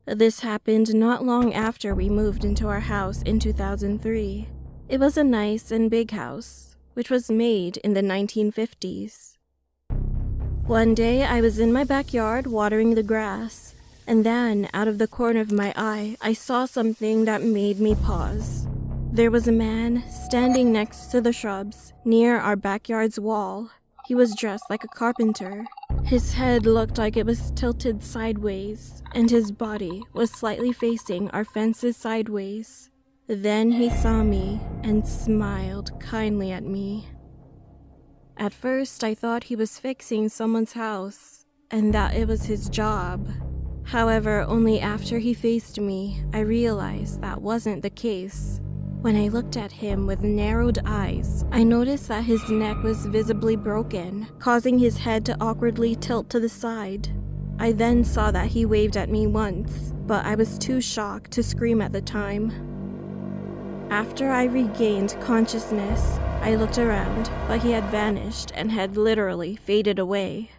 This happened not long after we moved into our house in 2003. It was a nice and big house, which was made in the 1950s. One day I was in my backyard watering the grass, and then out of the corner of my eye, I saw something that made me pause. There was a man standing next to the shrubs near our backyard's wall. He was dressed like a carpenter. His head looked like it was tilted sideways, and his body was slightly facing our fences sideways. Then he saw me and smiled kindly at me. At first, I thought he was fixing someone's house, and that it was his job. However, only after he faced me, I realized that wasn't the case. When I looked at him with narrowed eyes, I noticed that his neck was visibly broken, causing his head to awkwardly tilt to the side. I then saw that he waved at me once, but I was too shocked to scream at the time. After I regained consciousness, I looked around, but he had vanished and had literally faded away.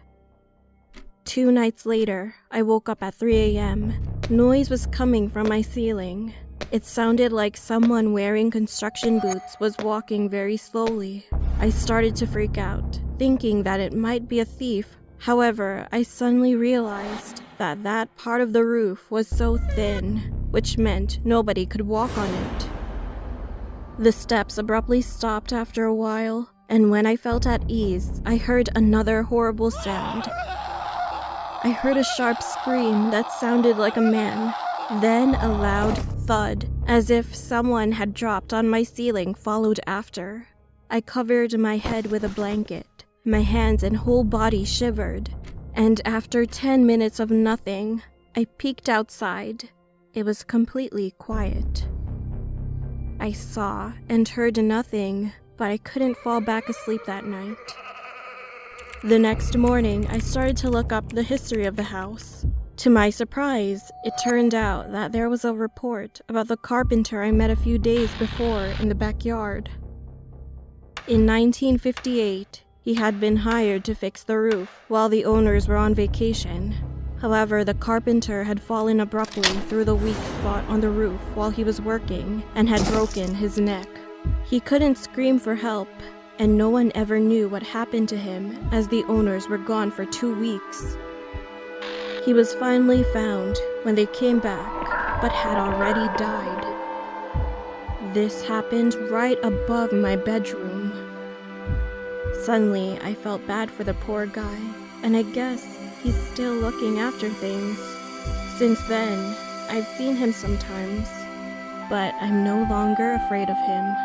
2 nights later, I woke up at 3 a.m. Noise was coming from my ceiling. It sounded like someone wearing construction boots was walking very slowly. I started to freak out, thinking that it might be a thief. However, I suddenly realized that that part of the roof was so thin, which meant nobody could walk on it. The steps abruptly stopped after a while, and when I felt at ease, I heard another horrible sound. I heard a sharp scream that sounded like a man, then a loud thud, as if someone had dropped on my ceiling, followed after. I covered my head with a blanket. My hands and whole body shivered, and after 10 minutes of nothing, I peeked outside. It was completely quiet. I saw and heard nothing, but I couldn't fall back asleep that night. The next morning, I started to look up the history of the house. To my surprise, it turned out that there was a report about the carpenter I met a few days before in the backyard. In 1958, he had been hired to fix the roof while the owners were on vacation. However, the carpenter had fallen abruptly through the weak spot on the roof while he was working and had broken his neck. He couldn't scream for help, and no one ever knew what happened to him as the owners were gone for 2 weeks. He was finally found when they came back, but had already died. This happened right above my bedroom. Suddenly, I felt bad for the poor guy, and I guess he's still looking after things. Since then, I've seen him sometimes, but I'm no longer afraid of him.